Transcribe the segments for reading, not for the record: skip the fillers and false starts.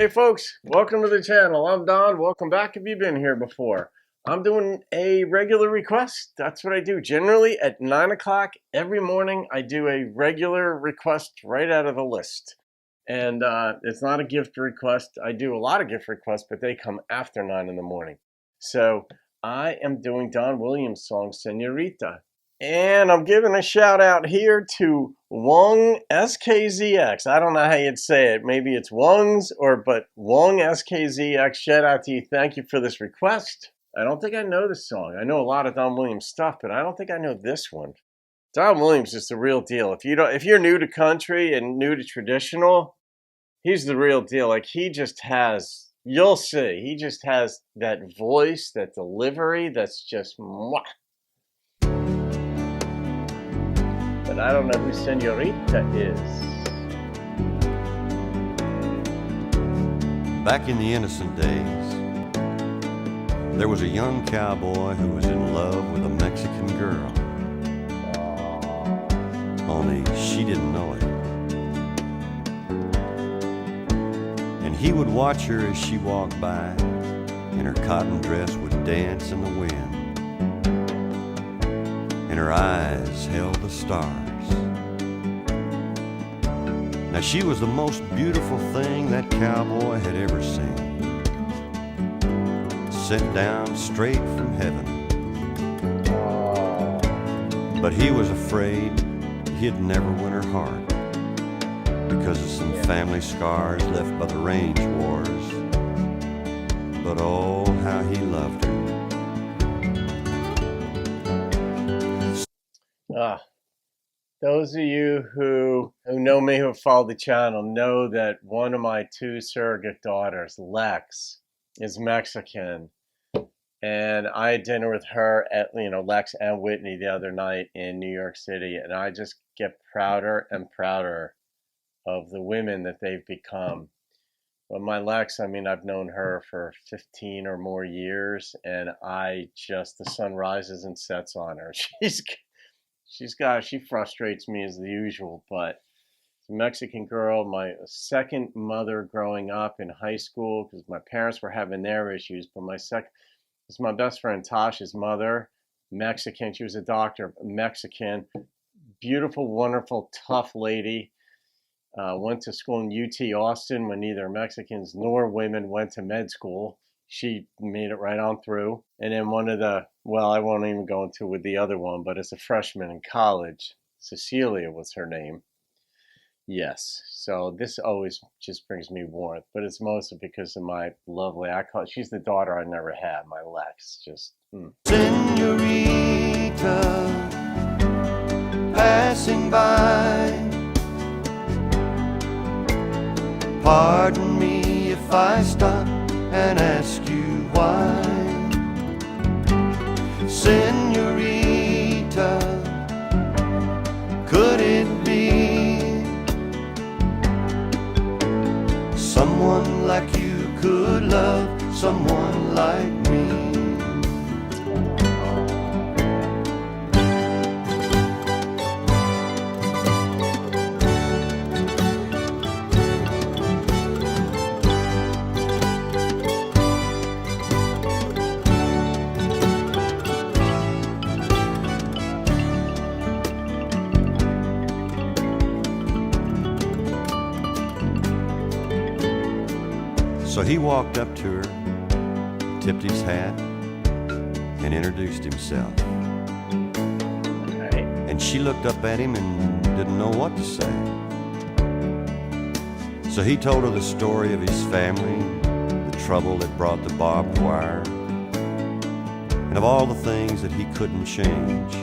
Hey folks, welcome to the channel. I'm Don. Welcome back if you've been here before. I'm doing a regular request. That's what I do. Generally at 9 o'clock every morning, I do a regular request right out of the list. And it's not a gift request. I do a lot of gift requests, but they come after 9 in the morning. So I am doing Don Williams' song, Señorita. And I'm giving a shout out here to Wong SKZX. I don't know how you'd say it. Maybe it's Wong's but Wong SKZX. Shout out to you. Thank you for this request. I don't think I know this song. I know a lot of Don Williams stuff, but I don't think I know this one. Don Williams is the real deal. If you're new to country and new to traditional, he's the real deal. Like he just has, you'll see, he just has that voice, that delivery that's just mwah. But I don't know who Señorita is. Back in the innocent days, there was a young cowboy who was in love with a Mexican girl. Only she didn't know it. And he would watch her as she walked by, and her cotton dress would dance in the wind, and her eyes held the stars. Now she was the most beautiful thing that cowboy had ever seen, sent down straight from heaven. But he was afraid he'd never win her heart because of some family scars left by the range wars. But oh, how he loved her. Those of you who know me, who follow the channel, know that one of my two surrogate daughters, Lex, is Mexican. And I had dinner with her at, Lex and Whitney the other night in New York City. And I just get prouder and prouder of the women that they've become. But my Lex, I've known her for 15 or more years. And the sun rises and sets on her. She frustrates me as the usual, but it's a Mexican girl, my second mother growing up in high school, because my parents were having their issues, but it's my best friend Tasha's mother, Mexican. She was a doctor, Mexican, beautiful, wonderful, tough lady. Went to school in UT Austin when neither Mexicans nor women went to med school. She made it right on through. And then I won't even go into with the other one, but as a freshman in college, Cecilia was her name. Yes. So this always just brings me warmth, but it's mostly because of my lovely, she's the daughter I never had, my Lex. Señorita, passing by, pardon me if I stop and ask you why. Señorita, could it be someone like you could love someone like me? So he walked up to her, tipped his hat, and introduced himself. Okay. And she looked up at him and didn't know what to say. So he told her the story of his family, the trouble that brought the barbed wire, and of all the things that he couldn't change.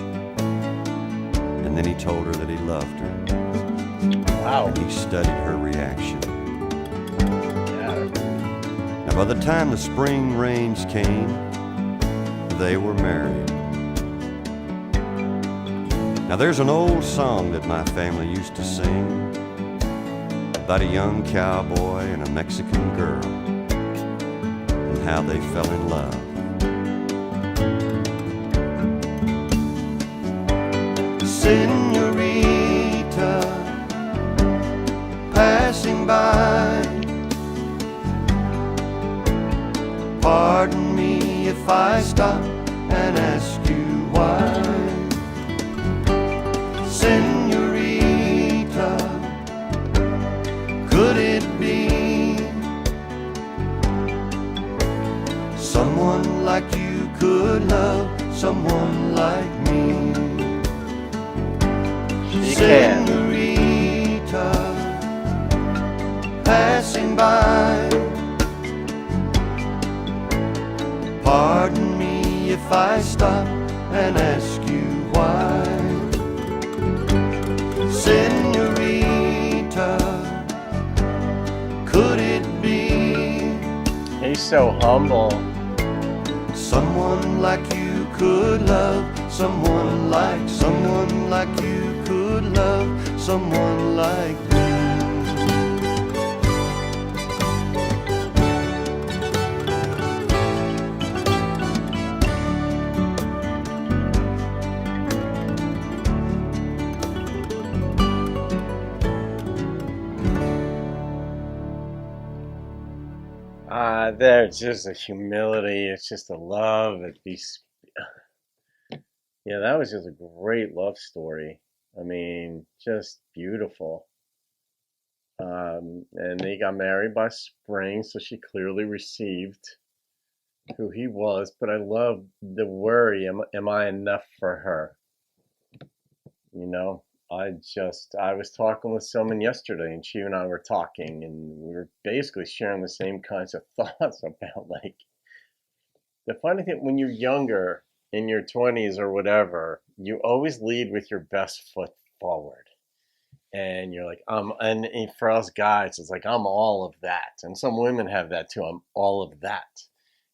And then he told her that he loved her. Wow. And he studied her reaction. By the time the spring rains came, they were married. Now there's an old song that my family used to sing about a young cowboy and a Mexican girl and how they fell in love. Señorita, passing by, Señorita, could it be someone like you could love someone like me? She can. Señorita, passing by, pardon me if I stop and ask you why. Señorita, could it be He's so humble. someone like you could love someone like you could love someone like me? There's just a humility. It's just a love. Yeah, that was just a great love story. I mean, just beautiful. And they got married by spring, so she clearly received who he was. But I love the worry. Am I enough for her? You know, I was talking with someone yesterday, and she and I were talking, and we were basically sharing the same kinds of thoughts about, like, the funny thing, when you're younger, in your 20s or whatever, you always lead with your best foot forward. And you're like, and for us guys, it's like, I'm all of that. And some women have that too. I'm all of that.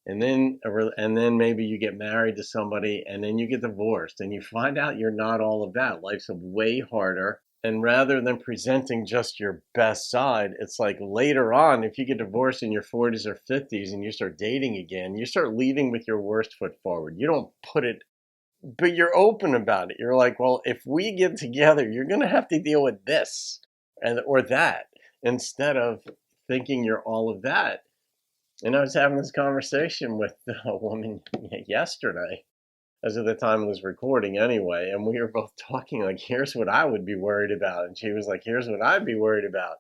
And then maybe you get married to somebody, and then you get divorced, and you find out you're not all of that. Life's way harder. And rather than presenting just your best side, it's like later on, if you get divorced in your 40s or 50s and you start dating again, you start leading with your worst foot forward. You don't put it, but you're open about it. You're like, well, if we get together, you're going to have to deal with this or that, instead of thinking you're all of that. And I was having this conversation with a woman yesterday, as of the time it was recording anyway, and we were both talking like, here's what I would be worried about. And she was like, here's what I'd be worried about.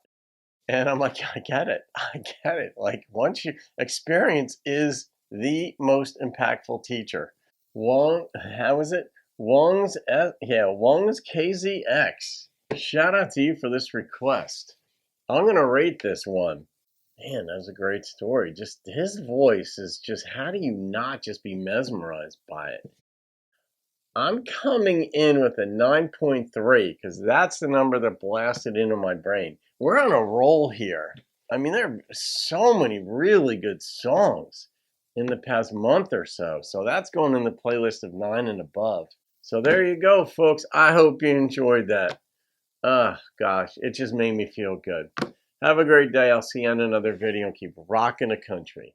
And I'm like, I get it. Like, once experience is the most impactful teacher. How is it? Wong's KZX. Shout out to you for this request. I'm going to rate this one. Man, that was a great story. Just his voice is just, how do you not just be mesmerized by it? I'm coming in with a 9.3 because that's the number that blasted into my brain. We're on a roll here. I mean, there are so many really good songs in the past month or so. So that's going in the playlist of 9 and above. So there you go, folks. I hope you enjoyed that. Gosh, it just made me feel good. Have a great day. I'll see you on another video. Keep rocking the country.